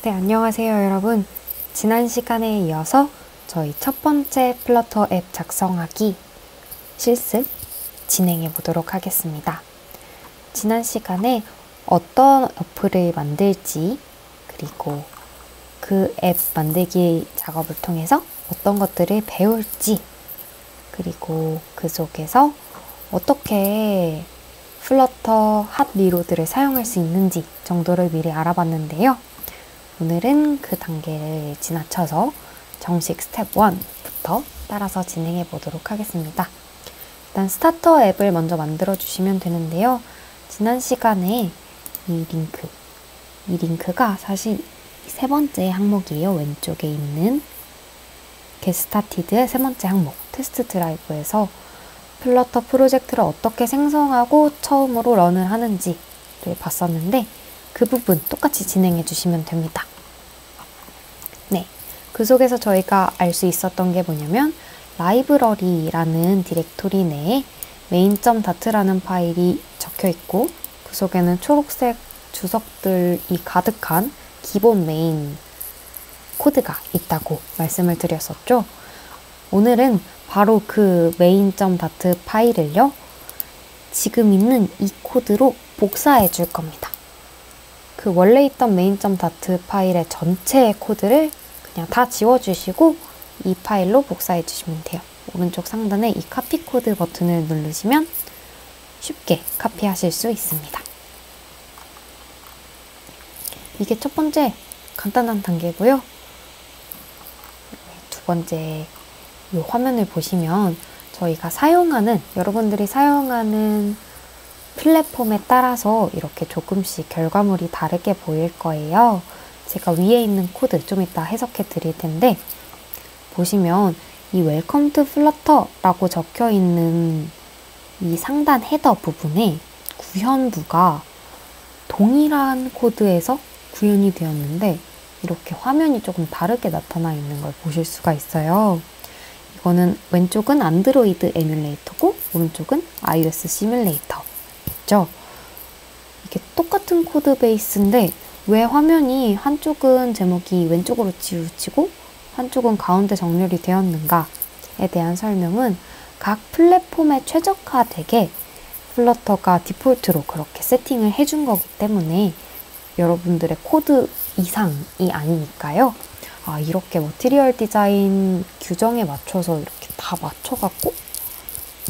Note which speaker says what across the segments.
Speaker 1: 네, 안녕하세요, 여러분. 지난 시간에 이어서 저희 첫 번째 플러터 앱 작성하기 실습 진행해 보도록 하겠습니다. 지난 시간에 어떤 어플을 만들지, 그리고 그 앱 만들기 작업을 통해서 어떤 것들을 배울지, 그리고 그 속에서 어떻게 플러터 핫 리로드를 사용할 수 있는지 정도를 미리 알아봤는데요. 오늘은 그 단계를 지나쳐서 정식 스텝 1부터 따라서 진행해 보도록 하겠습니다. 일단 스타터 앱을 먼저 만들어 주시면 되는데요. 지난 시간에 이 링크가 사실 세 번째 항목이에요. 왼쪽에 있는 Get Started의 세 번째 항목, 테스트 드라이브에서 플러터 프로젝트를 어떻게 생성하고 처음으로 런을 하는지를 봤었는데 그 부분 똑같이 진행해 주시면 됩니다. 네, 그 속에서 저희가 알 수 있었던 게 뭐냐면 라이브러리라는 디렉토리 내에 main.dat라는 파일이 적혀 있고 그 속에는 초록색 주석들이 가득한 기본 메인 코드가 있다고 말씀을 드렸었죠. 오늘은 바로 그 main.dat 파일을요, 지금 있는 이 코드로 복사해 줄 겁니다. 그 원래 있던 main.dat 파일의 전체 코드를 그냥 다 지워주시고 이 파일로 복사해 주시면 돼요. 오른쪽 상단에 이 카피 코드 버튼을 누르시면 쉽게 카피하실 수 있습니다. 이게 첫 번째 간단한 단계고요. 두 번째 이 화면을 보시면 저희가 여러분들이 사용하는 플랫폼에 따라서 이렇게 조금씩 결과물이 다르게 보일 거예요. 제가 위에 있는 코드 좀 이따 해석해 드릴 텐데 보시면 이 Welcome to Flutter 라고 적혀 있는 이 상단 헤더 부분에 구현부가 동일한 코드에서 구현이 되었는데 이렇게 화면이 조금 다르게 나타나 있는 걸 보실 수가 있어요. 이거는 왼쪽은 안드로이드 에뮬레이터고 오른쪽은 iOS 시뮬레이터 있죠. 이게 똑같은 코드 베이스인데 왜 화면이 한쪽은 제목이 왼쪽으로 치우치고 한쪽은 가운데 정렬이 되었는가에 대한 설명은 각 플랫폼에 최적화되게 플러터가 디폴트로 그렇게 세팅을 해준 거기 때문에 여러분들의 코드 이상이 아니니까요. 이렇게 머티리얼 디자인 규정에 맞춰서 이렇게 다 맞춰갖고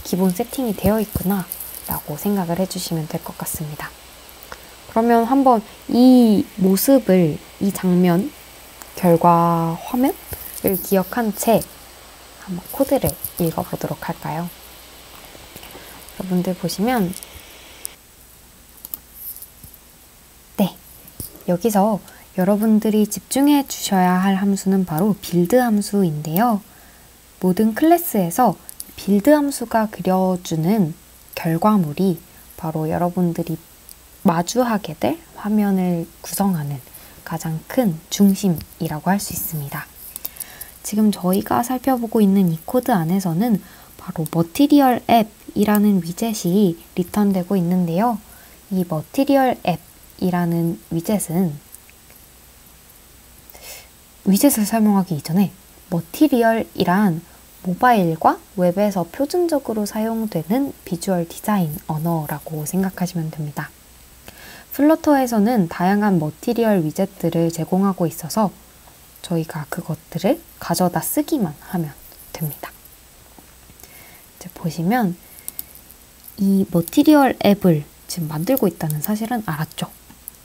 Speaker 1: 기본 세팅이 되어 있구나 라고 생각을 해주시면 될 것 같습니다. 그러면 한번 이 모습을, 이 장면, 결과 화면을 기억한 채 한번 코드를 읽어보도록 할까요? 여러분들 보시면 네, 여기서 여러분들이 집중해 주셔야 할 함수는 바로 빌드 함수인데요. 모든 클래스에서 빌드 함수가 그려주는 결과물이 바로 여러분들이 마주하게 될 화면을 구성하는 가장 큰 중심이라고 할 수 있습니다. 지금 저희가 살펴보고 있는 이 코드 안에서는 바로 머티리얼 앱이라는 위젯이 리턴되고 있는데요. 이 머티리얼 앱이라는 위젯을 설명하기 이전에 머티리얼이란 모바일과 웹에서 표준적으로 사용되는 비주얼 디자인 언어라고 생각하시면 됩니다. 플러터에서는 다양한 머티리얼 위젯들을 제공하고 있어서 저희가 그것들을 가져다 쓰기만 하면 됩니다. 이제 보시면 이 머티리얼 앱을 지금 만들고 있다는 사실은 알았죠.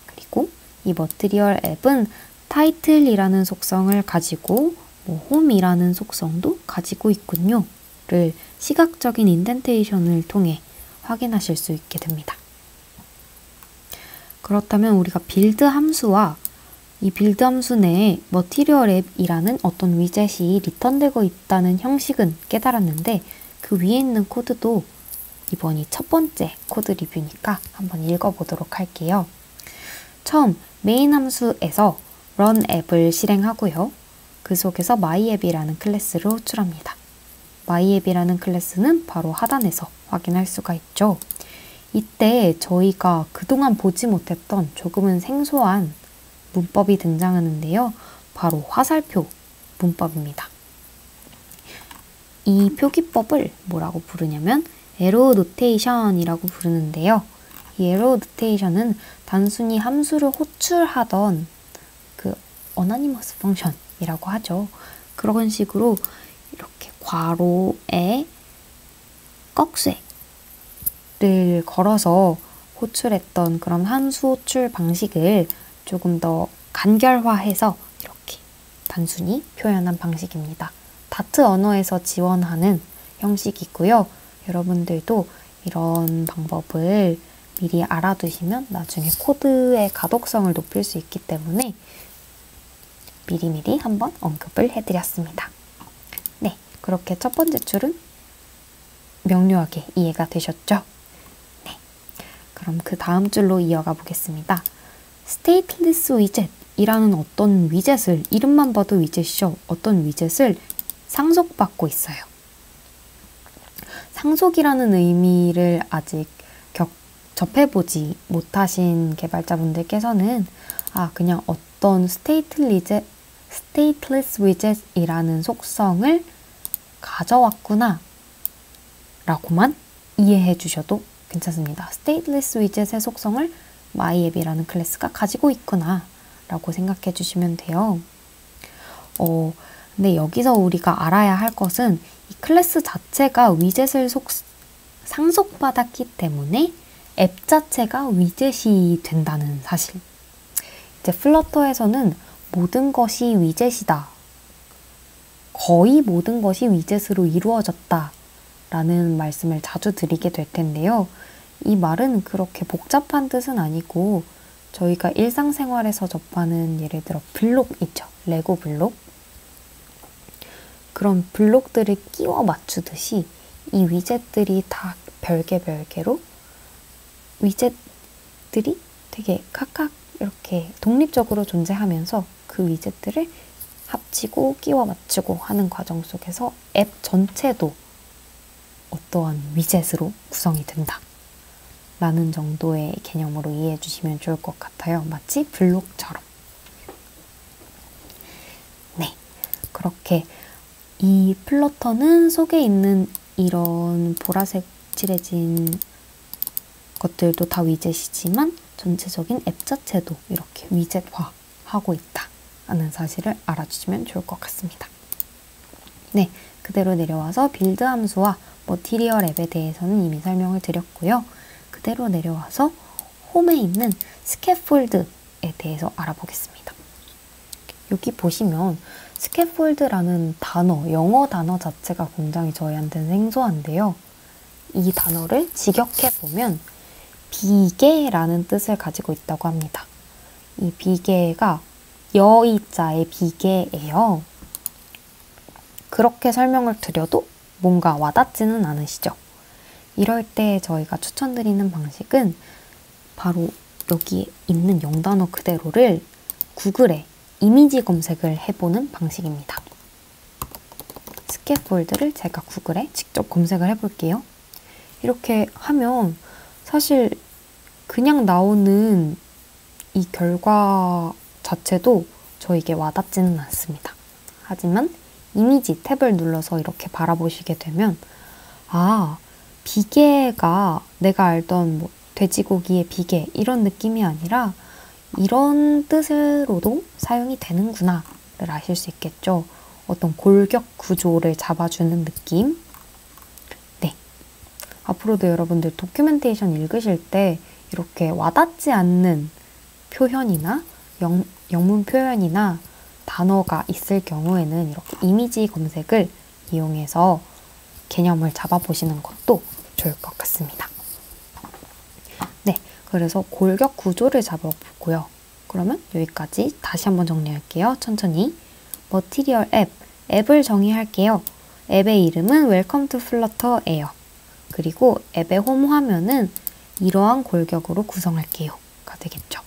Speaker 1: 그리고 이 머티리얼 앱은 타이틀이라는 속성을 가지고 홈이라는 속성도 가지고 있군요를 시각적인 인덴테이션을 통해 확인하실 수 있게 됩니다. 그렇다면 우리가 빌드 함수와 이 빌드 함수 내에 머티리얼 앱이라는 어떤 위젯이 리턴되고 있다는 형식은 깨달았는데 그 위에 있는 코드도 이번이 첫 번째 코드 리뷰니까 한번 읽어보도록 할게요. 처음 메인 함수에서 run 앱을 실행하고요. 그 속에서 myApp이라는 클래스를 호출합니다. myApp이라는 클래스는 바로 하단에서 확인할 수가 있죠. 이때 저희가 그동안 보지 못했던 조금은 생소한 문법이 등장하는데요. 바로 화살표 문법입니다. 이 표기법을 뭐라고 부르냐면 에로 노테이션이라고 부르는데요. 이 에로 노테이션은 단순히 함수를 호출하던 그 어나니머스 펑션이라고 하죠. 그런 식으로 이렇게 괄호에 꺽쇠를 걸어서 호출했던 그런 함수 호출 방식을 조금 더 간결화해서 이렇게 단순히 표현한 방식입니다. 다트 언어에서 지원하는 형식이고요. 여러분들도 이런 방법을 미리 알아두시면 나중에 코드의 가독성을 높일 수 있기 때문에 미리미리 한번 언급을 해드렸습니다. 네, 그렇게 첫 번째 줄은 명료하게 이해가 되셨죠? 네, 그럼 그 다음 줄로 이어가 보겠습니다. stateless widget이라는 어떤 위젯을, 이름만 봐도 위젯이죠. 어떤 위젯을 상속받고 있어요. 상속이라는 의미를 아직 접해보지 못하신 개발자분들께서는 그냥 어떤 stateless widget이라는 속성을 가져왔구나 라고만 이해해 주셔도 괜찮습니다. stateless widget의 속성을 myApp이라는 클래스가 가지고 있구나 라고 생각해 주시면 돼요. 근데 여기서 우리가 알아야 할 것은 이 클래스 자체가 위젯을 상속받았기 때문에 앱 자체가 위젯이 된다는 사실. 이제 플러터에서는 모든 것이 위젯이다. 거의 모든 것이 위젯으로 이루어졌다. 라는 말씀을 자주 드리게 될 텐데요. 이 말은 그렇게 복잡한 뜻은 아니고 저희가 일상생활에서 접하는 예를 들어 블록 있죠. 레고 블록. 그런 블록들을 끼워 맞추듯이 이 위젯들이 다 별개로 위젯들이 되게 각각 이렇게 독립적으로 존재하면서 그 위젯들을 합치고 끼워 맞추고 하는 과정 속에서 앱 전체도 어떠한 위젯으로 구성이 된다 라는 정도의 개념으로 이해해 주시면 좋을 것 같아요. 마치 블록처럼. 네, 그렇게 이 플러터는 속에 있는 이런 보라색 칠해진 것들도 다 위젯이지만 전체적인 앱 자체도 이렇게 위젯화하고 있다 라는 사실을 알아주시면 좋을 것 같습니다. 네, 그대로 내려와서 빌드 함수와 머티리얼 앱에 대해서는 이미 설명을 드렸고요. 그대로 내려와서 홈에 있는 스캐폴드에 대해서 알아보겠습니다. 여기 보시면 스캐폴드라는 단어, 영어 단어 자체가 굉장히 저희한테는 생소한데요. 이 단어를 직역해보면 비계라는 뜻을 가지고 있다고 합니다. 이 비계가 여의자의 비계예요. 그렇게 설명을 드려도 뭔가 와닿지는 않으시죠? 이럴 때 저희가 추천드리는 방식은 바로 여기에 있는 영단어 그대로를 구글에 이미지 검색을 해보는 방식입니다. 스캐폴드를 제가 구글에 직접 검색을 해볼게요. 이렇게 하면 사실 그냥 나오는 이 결과 자체도 저에게 와닿지는 않습니다. 하지만 이미지 탭을 눌러서 이렇게 바라보시게 되면 비계가 내가 알던 돼지고기의 비계 이런 느낌이 아니라 이런 뜻으로도 사용이 되는구나 를 아실 수 있겠죠. 어떤 골격 구조를 잡아주는 느낌. 네, 앞으로도 여러분들 도큐멘테이션 읽으실 때 이렇게 와닿지 않는 표현이나 영문 표현이나 단어가 있을 경우에는 이렇게 이미지 검색을 이용해서 개념을 잡아보시는 것도 좋을 것 같습니다. 네, 그래서 골격 구조를 잡아보고요. 그러면 여기까지 다시 한번 정리할게요. 천천히. 머티리얼 앱을 정의할게요. 앱의 이름은 Welcome to Flutter예요. 그리고 앱의 홈 화면은 이러한 골격으로 구성할게요. 가 되겠죠.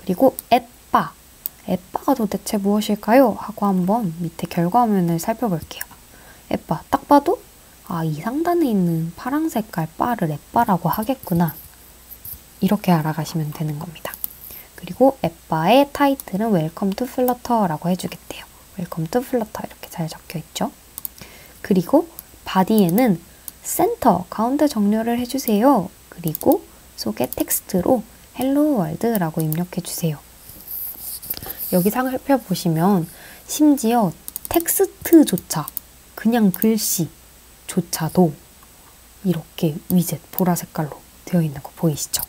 Speaker 1: 그리고 앱바가 도대체 무엇일까요? 하고 한번 밑에 결과 화면을 살펴볼게요. 앱바, 딱 봐도 이 상단에 있는 파란 색깔 바를 앱바라고 하겠구나. 이렇게 알아가시면 되는 겁니다. 그리고 앱바의 타이틀은 웰컴 투 플러터라고 해주겠대요. 웰컴 투 플러터 이렇게 잘 적혀 있죠. 그리고 바디에는 센터, 가운데 정렬을 해주세요. 그리고 속에 텍스트로 헬로 월드라고 입력해주세요. 여기 살펴보시면 심지어 텍스트조차, 그냥 글씨조차도 이렇게 위젯 보라 색깔로 되어 있는 거 보이시죠?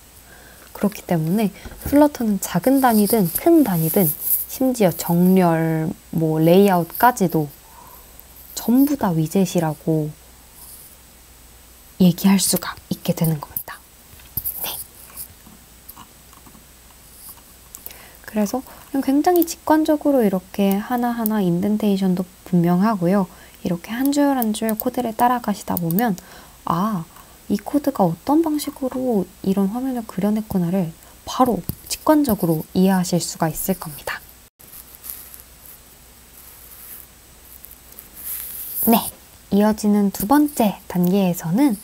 Speaker 1: 그렇기 때문에 플러터는 작은 단위든 큰 단위든 심지어 정렬, 레이아웃까지도 전부 다 위젯이라고 얘기할 수가 있게 되는 겁니다. 네. 그래서 굉장히 직관적으로 이렇게 하나하나 인덴테이션도 분명하고요. 이렇게 한 줄 한 줄 코드를 따라가시다 보면 이 코드가 어떤 방식으로 이런 화면을 그려냈구나를 바로 직관적으로 이해하실 수가 있을 겁니다. 네, 이어지는 두 번째 단계에서는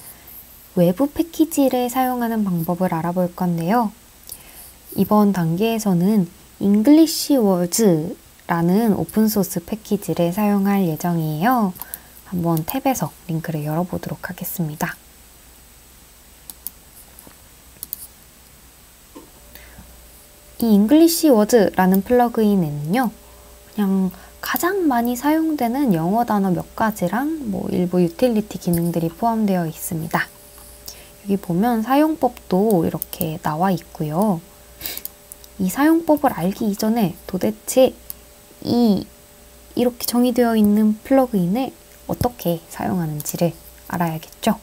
Speaker 1: 외부 패키지를 사용하는 방법을 알아볼 건데요. 이번 단계에서는 English Words라는 오픈소스 패키지를 사용할 예정이에요. 한번 탭에서 링크를 열어보도록 하겠습니다. 이 English Words라는 플러그인에는요, 그냥 가장 많이 사용되는 영어 단어 몇 가지랑 일부 유틸리티 기능들이 포함되어 있습니다. 여기 보면 사용법도 이렇게 나와 있고요. 이 사용법을 알기 이전에 도대체 이렇게 정의되어 있는 플러그인을 어떻게 사용하는지를 알아야겠죠.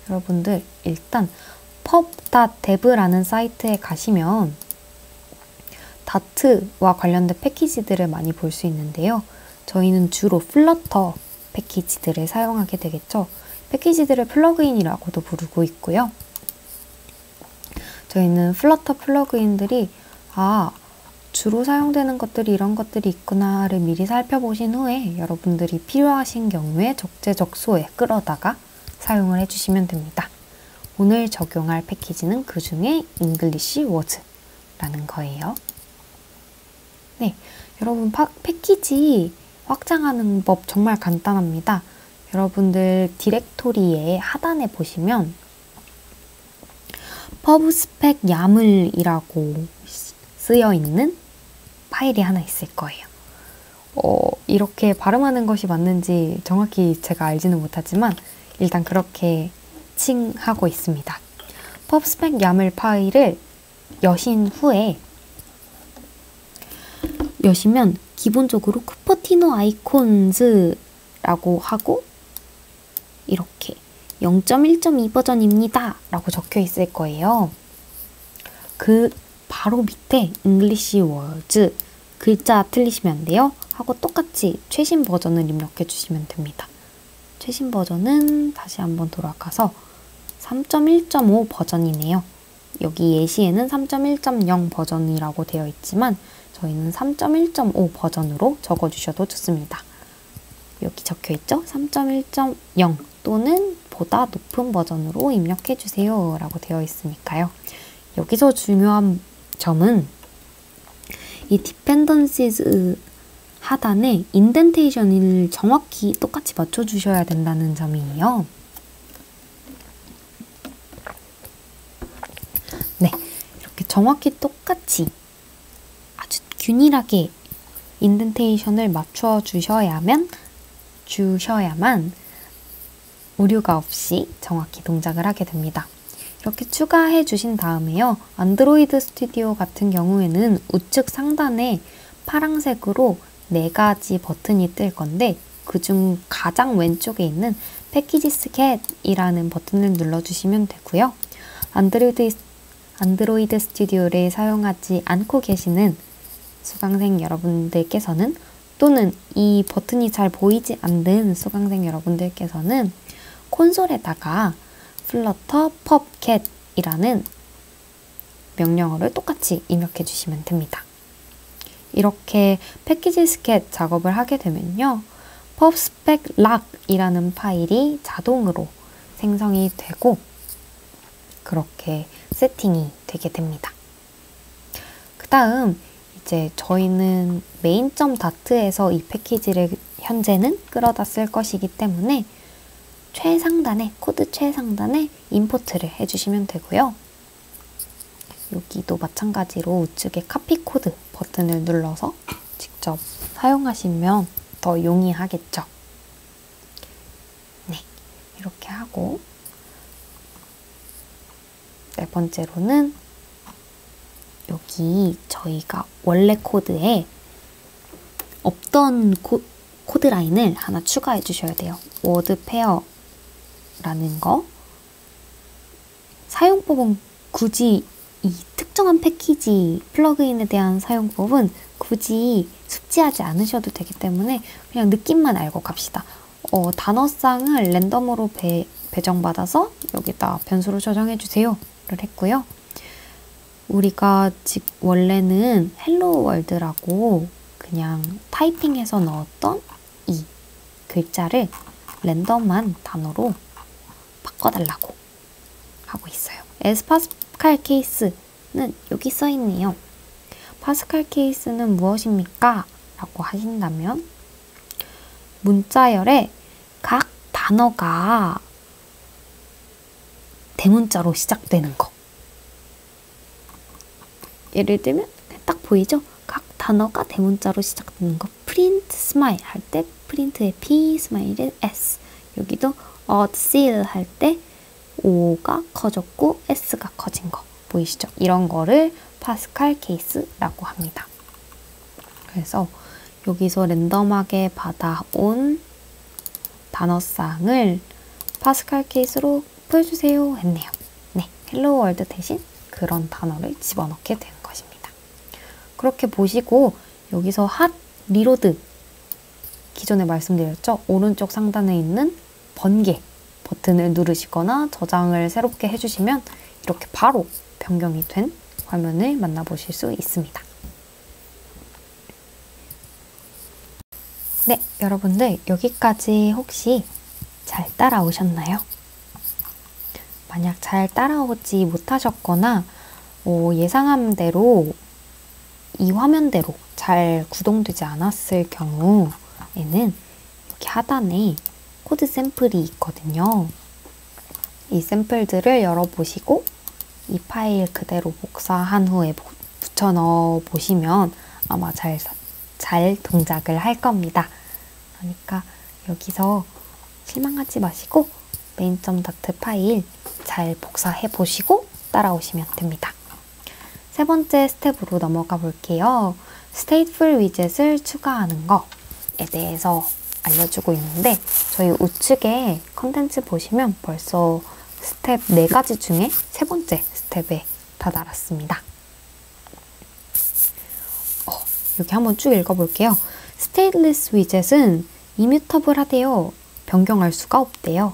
Speaker 1: 여러분들 일단 pub.dev라는 사이트에 가시면 다트와 관련된 패키지들을 많이 볼 수 있는데요. 저희는 주로 플러터 패키지들을 사용하게 되겠죠. 패키지들을 플러그인이라고도 부르고 있고요. 저희는 플러터 플러그인들이 주로 사용되는 것들이 이런 것들이 있구나를 미리 살펴보신 후에 여러분들이 필요하신 경우에 적재적소에 끌어다가 사용을 해주시면 됩니다. 오늘 적용할 패키지는 그 중에 English Words라는 거예요. 네, 여러분 패키지 확장하는 법 정말 간단합니다. 여러분들 디렉토리의 하단에 보시면 pubspec YAML이라고 쓰여 있는 파일이 하나 있을 거예요. 이렇게 발음하는 것이 맞는지 정확히 제가 알지는 못하지만 일단 그렇게 칭하고 있습니다. pubspec YAML 파일을 여신 후에 여시면 기본적으로 쿠퍼티노 아이콘즈라고 하고 이렇게 0.1.2 버전입니다 라고 적혀 있을 거예요. 그 바로 밑에 English Words 글자 틀리시면 안 돼요. 하고 똑같이 최신 버전을 입력해 주시면 됩니다. 최신 버전은 다시 한번 돌아가서 3.1.5 버전이네요. 여기 예시에는 3.1.0 버전이라고 되어 있지만 저희는 3.1.5 버전으로 적어주셔도 좋습니다. 여기 적혀있죠? 3.1.0 또는 보다 높은 버전으로 입력해주세요 라고 되어 있으니까요. 여기서 중요한 점은 이 dependencies 하단에 인덴테이션을 정확히 똑같이 맞춰주셔야 된다는 점이에요. 네, 이렇게 정확히 똑같이 아주 균일하게 인덴테이션을 맞춰 주셔야만 오류가 없이 정확히 동작을 하게 됩니다. 이렇게 추가해 주신 다음에요. 안드로이드 스튜디오 같은 경우에는 우측 상단에 파란색으로 4가지 버튼이 뜰 건데 그중 가장 왼쪽에 있는 패키지 스캣이라는 버튼을 눌러주시면 되고요. 안드로이드 스튜디오를 사용하지 않고 계시는 수강생 여러분들께서는 또는 이 버튼이 잘 보이지 않는 수강생 여러분들께서는 콘솔에다가 flutter pubcat이라는 명령어를 똑같이 입력해 주시면 됩니다. 이렇게 패키지 스캣 작업을 하게 되면요. pubspec lock이라는 파일이 자동으로 생성이 되고 그렇게 세팅이 되게 됩니다. 다음 이제 저희는 메인.점 다트에서 이 패키지를 현재는 끌어다 쓸 것이기 때문에 최상단에, 코드 최상단에 임포트를 해주시면 되고요. 여기도 마찬가지로 우측에 카피 코드 버튼을 눌러서 직접 사용하시면 더 용이하겠죠. 네, 이렇게 하고 네 번째로는 여기 저희가 원래 코드에 없던 코드 라인을 하나 추가해 주셔야 돼요. 워드 페어라는 거. 사용법은 굳이 이 특정한 패키지 플러그인에 대한 사용법은 굳이 숙지하지 않으셔도 되기 때문에 그냥 느낌만 알고 갑시다. 단어쌍을 랜덤으로 배정받아서 여기다 변수로 저장해 주세요를 했고요. 우리가 원래는 헬로 월드라고 그냥 타이핑해서 넣었던 이 글자를 랜덤한 단어로 바꿔달라고 하고 있어요. as 파스칼 케이스는 여기 써있네요. 파스칼 케이스는 무엇입니까? 라고 하신다면 문자열에 각 단어가 대문자로 시작되는 거. 예를 들면 딱 보이죠? 각 단어가 대문자로 시작되는 거. print smile 할 때 print의 P, smile의 S. 여기도 seal 할 때 O가 커졌고 S가 커진 거 보이시죠? 이런 거를 파스칼 케이스라고 합니다. 그래서 여기서 랜덤하게 받아온 단어쌍을 파스칼 케이스로 보여주세요 했네요. 네, 헬로 월드 대신 그런 단어를 집어넣게 되는 것입니다. 그렇게 보시고 여기서 핫 리로드 기존에 말씀드렸죠? 오른쪽 상단에 있는 번개 버튼을 누르시거나 저장을 새롭게 해주시면 이렇게 바로 변경이 된 화면을 만나보실 수 있습니다. 네, 여러분들 여기까지 혹시 잘 따라오셨나요? 만약 잘 따라오지 못하셨거나 예상한 대로 이 화면대로 잘 구동되지 않았을 경우에는 여기 하단에 코드 샘플이 있거든요. 이 샘플들을 열어보시고 이 파일 그대로 복사한 후에 붙여 넣어 보시면 아마 잘 동작을 할 겁니다. 그러니까 여기서 실망하지 마시고 메인.다트 파일 잘 복사해 보시고 따라오시면 됩니다. 세 번째 스텝으로 넘어가 볼게요. stateful 위젯을 추가하는 거에 대해서 알려주고 있는데 저희 우측에 컨텐츠 보시면 벌써 스텝 4가지 중에 세 번째 스텝에 다다랐습니다. 여기 한번 쭉 읽어볼게요. stateless 위젯은 이뮤터블하대요. 변경할 수가 없대요.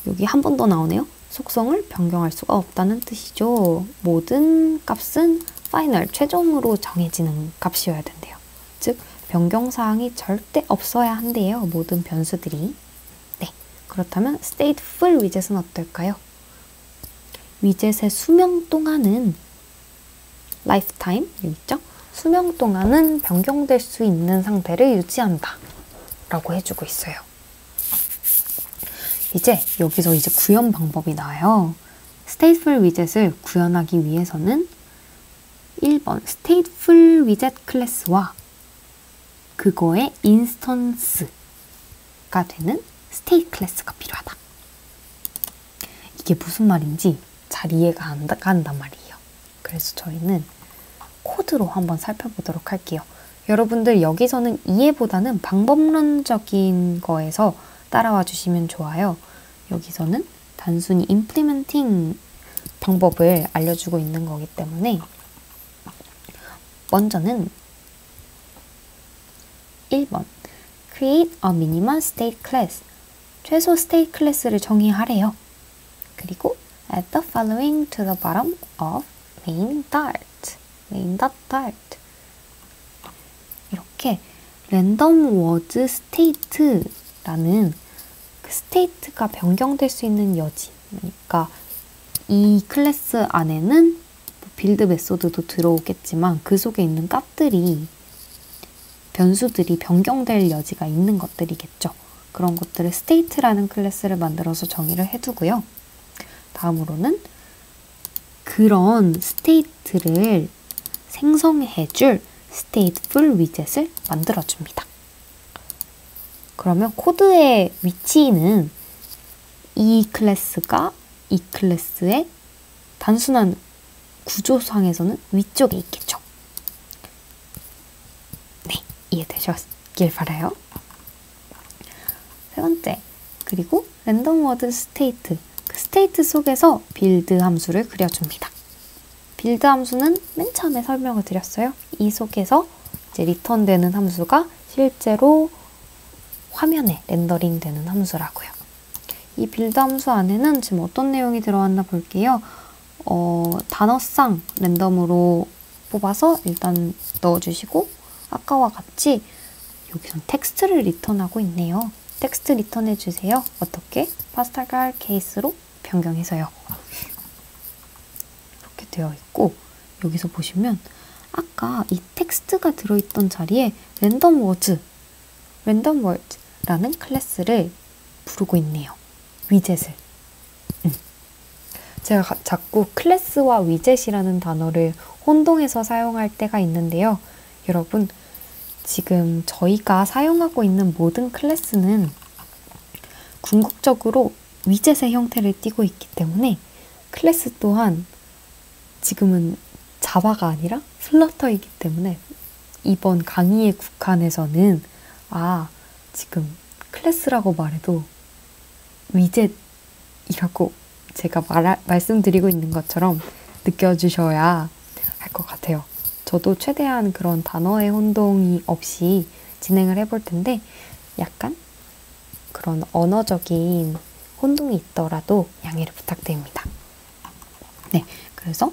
Speaker 1: 여기 한 번 더 나오네요. 속성을 변경할 수가 없다는 뜻이죠. 모든 값은 파이널, 최종으로 정해지는 값이어야 된대요. 즉, 변경사항이 절대 없어야 한대요. 모든 변수들이. 네, 그렇다면 stateful 위젯은 어떨까요? 위젯의 수명 동안은 lifetime, 여기 있죠? 수명 동안은 변경될 수 있는 상태를 유지한다 라고 해주고 있어요. 이제 여기서 구현 방법이 나와요. stateful 위젯을 구현하기 위해서는 1번 stateful 위젯 클래스와 그거의 인스턴스가 되는 state 클래스가 필요하다. 이게 무슨 말인지 잘 이해가 안 간단 말이에요. 그래서 저희는 코드로 한번 살펴보도록 할게요. 여러분들 여기서는 이해보다는 방법론적인 거에서 따라와 주시면 좋아요. 여기서는 단순히 implementing 방법을 알려주고 있는 거기 때문에 먼저는 1번 create a minimum state class 최소 state 클래스를 정의하래요. 그리고 add the following to the bottom of main.dart 이렇게 random word state라는 그 스테이트가 변경될 수 있는 여지, 그러니까 이 클래스 안에는 빌드 메소드도 들어오겠지만 그 속에 있는 값들이 변수들이 변경될 여지가 있는 것들이겠죠. 그런 것들을 state라는 클래스를 만들어서 정의를 해두고요. 다음으로는 그런 state를 생성해줄 stateful widget을 만들어줍니다. 그러면 코드의 위치는 이 클래스가 이 클래스의 단순한 구조상에서는 위쪽에 있겠죠. 네, 이해되셨길 바라요. 세 번째, 그리고 랜덤 워드 스테이트. 그 스테이트 속에서 빌드 함수를 그려줍니다. 빌드 함수는 맨 처음에 설명을 드렸어요. 이 속에서 이제 리턴되는 함수가 실제로 화면에 렌더링 되는 함수라고요. 이 빌드 함수 안에는 지금 어떤 내용이 들어왔나 볼게요. 단어상 랜덤으로 뽑아서 일단 넣어주시고 아까와 같이 여기선 텍스트를 리턴하고 있네요. 텍스트 리턴해 주세요. 어떻게? 파스칼 케이스로 변경해서요. 이렇게 되어 있고 여기서 보시면 아까 이 텍스트가 들어있던 자리에 랜덤 워드라는 클래스를 부르고 있네요. 위젯을. 제가 자꾸 클래스와 위젯이라는 단어를 혼동해서 사용할 때가 있는데요. 여러분, 지금 저희가 사용하고 있는 모든 클래스는 궁극적으로 위젯의 형태를 띠고 있기 때문에 클래스 또한 지금은 자바가 아니라 플러터이기 때문에 이번 강의에 국한해서는 지금 클래스라고 말해도 위젯이라고 제가 말씀드리고 있는 것처럼 느껴주셔야 할 것 같아요. 저도 최대한 그런 단어의 혼동이 없이 진행을 해볼 텐데 약간 그런 언어적인 혼동이 있더라도 양해를 부탁드립니다. 네, 그래서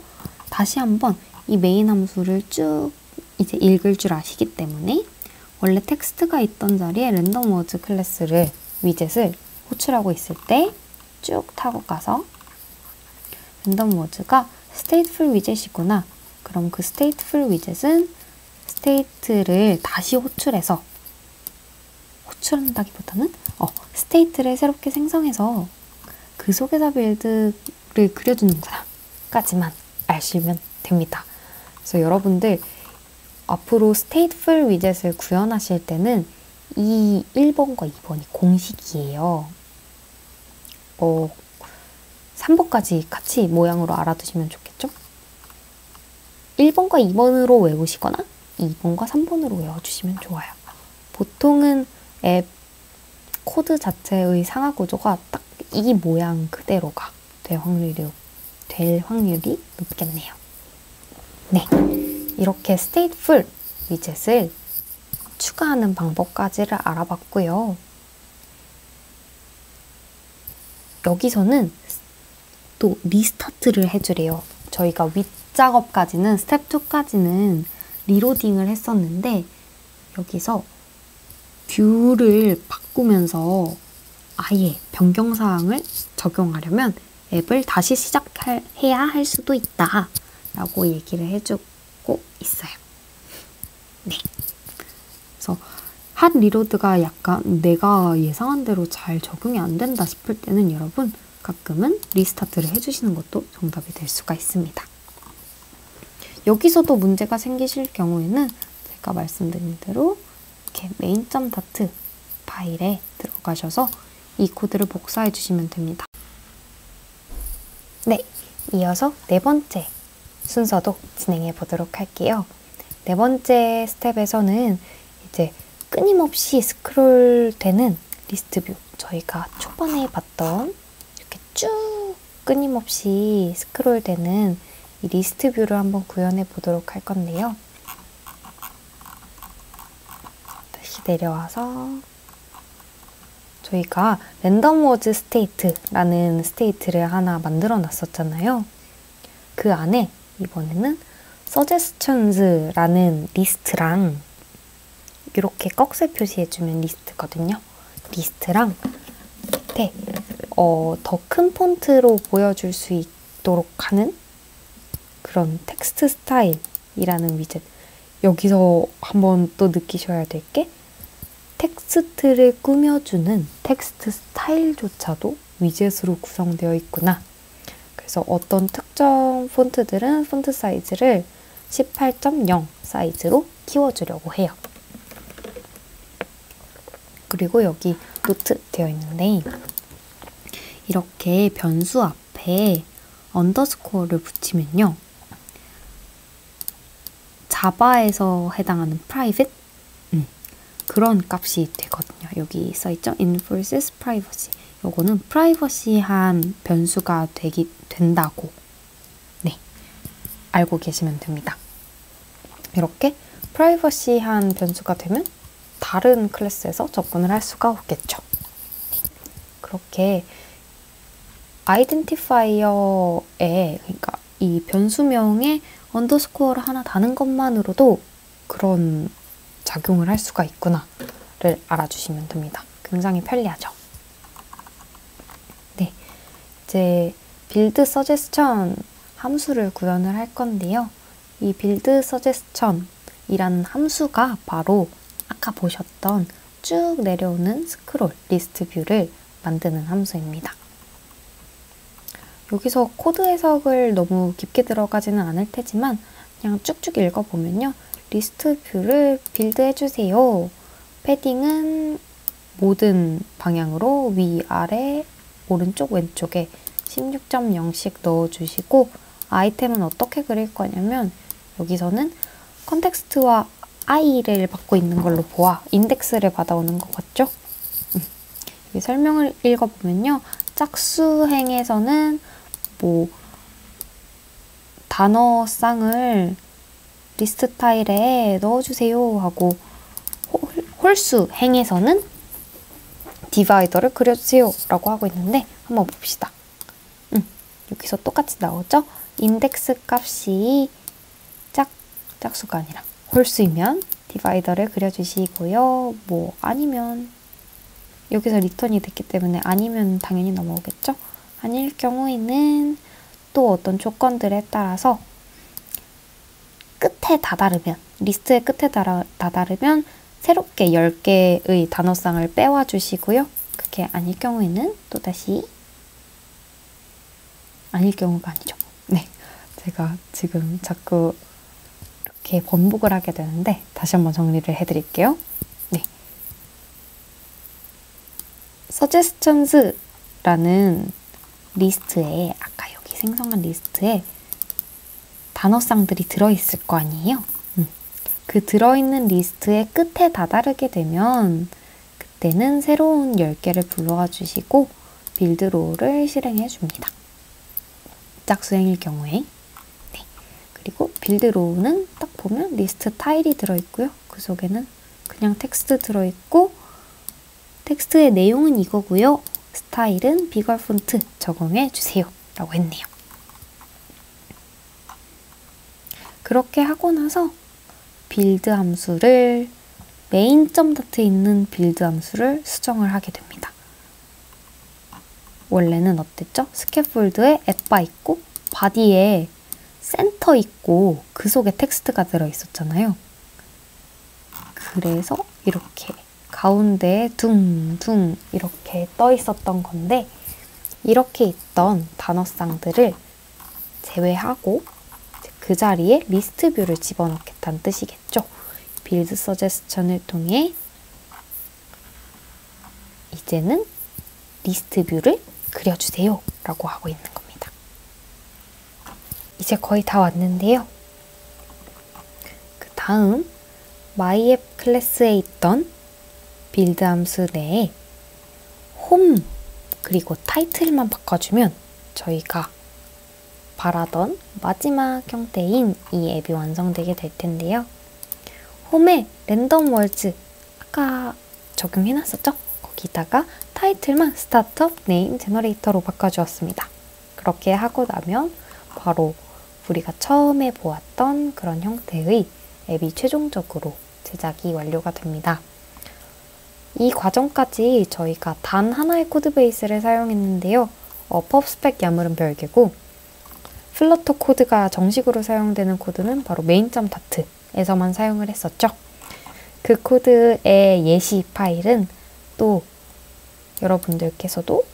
Speaker 1: 다시 한번 이 메인 함수를 쭉 이제 읽을 줄 아시기 때문에 원래 텍스트가 있던 자리에 랜덤 워드 클래스를 위젯을 호출하고 있을 때 쭉 타고 가서 랜덤 워드가 stateful 위젯이구나. 그럼 그 stateful 위젯은 state를 다시 호출해서 호출한다기보다는 state를 새롭게 생성해서 그 속에서 빌드를 그려주는구나 까지만 아시면 됩니다. 그래서 여러분들 앞으로 stateful 위젯을 구현하실 때는 이 1번과 2번이 공식이에요. 3번까지 같이 모양으로 알아두시면 좋겠죠? 1번과 2번으로 외우시거나 2번과 3번으로 외워주시면 좋아요. 보통은 앱 코드 자체의 상하 구조가 딱 이 모양 그대로가 될 확률이 높겠네요. 네, 이렇게 stateful 위젯을 추가하는 방법까지를 알아봤고요. 여기서는 또 리스타트를 해주래요. 저희가 윗작업까지는 스텝 2까지는 리로딩을 했었는데 여기서 뷰를 바꾸면서 아예 변경사항을 적용하려면 앱을 다시 시작해야 할 수도 있다 라고 얘기를 해주고 있어요. 네. 그래서 핫 리로드가 약간 내가 예상한 대로 잘 적용이 안 된다 싶을 때는 여러분 가끔은 리스타트를 해주시는 것도 정답이 될 수가 있습니다. 여기서도 문제가 생기실 경우에는 제가 말씀드린 대로 이렇게 main.dart 파일에 들어가셔서 이 코드를 복사해 주시면 됩니다. 네, 이어서 네 번째 순서도 진행해 보도록 할게요. 네 번째 스텝에서는 이제 끊임없이 스크롤되는 리스트 뷰, 저희가 초반에 봤던 이렇게 쭉 끊임없이 스크롤되는 이 리스트 뷰를 한번 구현해 보도록 할 건데요. 다시 내려와서 저희가 랜덤 워드 스테이트라는 스테이트를 하나 만들어 놨었잖아요. 그 안에 이번에는 suggestions라는 리스트랑 이렇게 꺽쇠 표시해주면 리스트거든요. 리스트랑 밑에 더 큰 폰트로 보여줄 수 있도록 하는 그런 텍스트 스타일이라는 위젯. 여기서 한번 또 느끼셔야 될 게 텍스트를 꾸며주는 텍스트 스타일조차도 위젯으로 구성되어 있구나. 그래서 어떤 특정 폰트들은 폰트 사이즈를 18.0 사이즈로 키워주려고 해요. 그리고 여기 노트 되어 있는데 이렇게 변수 앞에 언더스코어를 붙이면요. 자바에서 해당하는 private 그런 값이 되거든요. 여기 써있죠? enforces privacy. 요거는 프라이버시한 변수가 된다고 알고 계시면 됩니다. 이렇게 프라이버시한 변수가 되면 다른 클래스에서 접근을 할 수가 없겠죠. 그렇게 아이덴티파이어에 그러니까 이 변수명에 언더스코어를 하나 다는 것만으로도 그런 작용을 할 수가 있구나를 알아주시면 됩니다. 굉장히 편리하죠. 네, 이제 빌드 서제스천 함수를 구현을 할 건데요. 이 빌드 서제스천이라는 함수가 바로 아까 보셨던 쭉 내려오는 스크롤 리스트 뷰를 만드는 함수입니다. 여기서 코드 해석을 너무 깊게 들어가지는 않을 테지만 그냥 쭉쭉 읽어보면요. 리스트 뷰를 빌드 해주세요. 패딩은 모든 방향으로 위, 아래, 오른쪽, 왼쪽에 16.0씩 넣어주시고 아이템은 어떻게 그릴 거냐면 여기서는 컨텍스트와 i를 받고 있는 걸로 보아 인덱스를 받아오는 것 같죠? 여기 설명을 읽어보면요. 짝수행에서는 단어쌍을 리스트 타일에 넣어주세요 하고 홀수 행에서는 디바이더를 그려주세요 라고 하고 있는데 한번 봅시다. 여기서 똑같이 나오죠? 인덱스 값이 짝수가 아니라 홀수이면 디바이더를 그려주시고요. 아니면 여기서 리턴이 됐기 때문에 아니면 당연히 넘어오겠죠? 아닐 경우에는 또 어떤 조건들에 따라서 끝에 다다르면 리스트의 끝에 다다르면 새롭게 10개의 단어쌍을 빼와 주시고요. 그게 아닐 경우에는 또다시 아닐 경우가 아니죠. 네, 제가 지금 자꾸 이렇게 번복을 하게 되는데 다시 한번 정리를 해드릴게요. 네, suggestions라는 리스트에 아까 여기 생성한 리스트에 단어쌍들이 들어있을 거 아니에요? 그 들어있는 리스트의 끝에 다다르게 되면 그때는 새로운 10개를 불러와 주시고 빌드로우를 실행해 줍니다. 짝수행일 경우에. 네. 그리고 빌드로우는 딱 보면 리스트 타일이 들어있고요. 그 속에는 그냥 텍스트 들어있고 텍스트의 내용은 이거고요. 스타일은 비걸 폰트 적용해 주세요 라고 했네요. 그렇게 하고 나서 빌드 함수를 main.dat에 있는 빌드 함수를 수정을 하게 됩니다. 원래는 어땠죠? 스캐폴드에 앳바 있고 바디에 센터 있고 그 속에 텍스트가 들어있었잖아요. 그래서 이렇게 가운데에 둥둥 이렇게 떠 있었던 건데 이렇게 있던 단어쌍들을 제외하고 그 자리에 리스트 뷰를 집어넣겠다는 뜻이겠죠. 빌드 서제스천을 통해 이제는 리스트 뷰를 그려주세요 라고 하고 있는 겁니다. 이제 거의 다 왔는데요. 그 다음 myApp 클래스에 있던 빌드 함수 내에 홈 그리고 타이틀만 바꿔주면 저희가 바라던 마지막 형태인 이 앱이 완성되게 될 텐데요. 홈에 랜덤 월즈 아까 적용해놨었죠? 거기다가 타이틀만 스타트업 네임 제너레이터로 바꿔주었습니다. 그렇게 하고 나면 바로 우리가 처음에 보았던 그런 형태의 앱이 최종적으로 제작이 완료가 됩니다. 이 과정까지 저희가 단 하나의 코드베이스를 사용했는데요. 펍스펙 야물은 별개고 플러터 코드가 정식으로 사용되는 코드는 바로 main.dart에서만 사용을 했었죠. 그 코드의 예시 파일은 또 여러분들께서도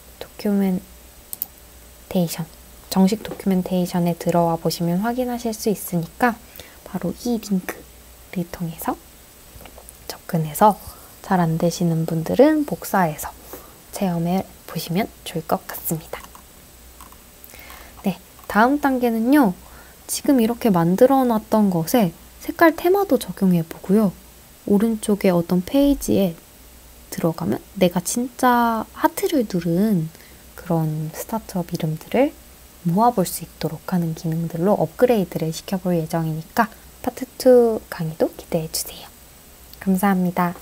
Speaker 1: 정식 도큐멘테이션에 들어와 보시면 확인하실 수 있으니까 바로 이 링크를 통해서 접근해서 잘 안 되시는 분들은 복사해서 체험해 보시면 좋을 것 같습니다. 네, 다음 단계는요. 지금 이렇게 만들어 놨던 것에 색깔 테마도 적용해 보고요. 오른쪽에 어떤 페이지에 들어가면 내가 진짜 하트를 누른 그런 스타트업 이름들을 모아볼 수 있도록 하는 기능들로 업그레이드를 시켜볼 예정이니까 파트 2 강의도 기대해 주세요. 감사합니다.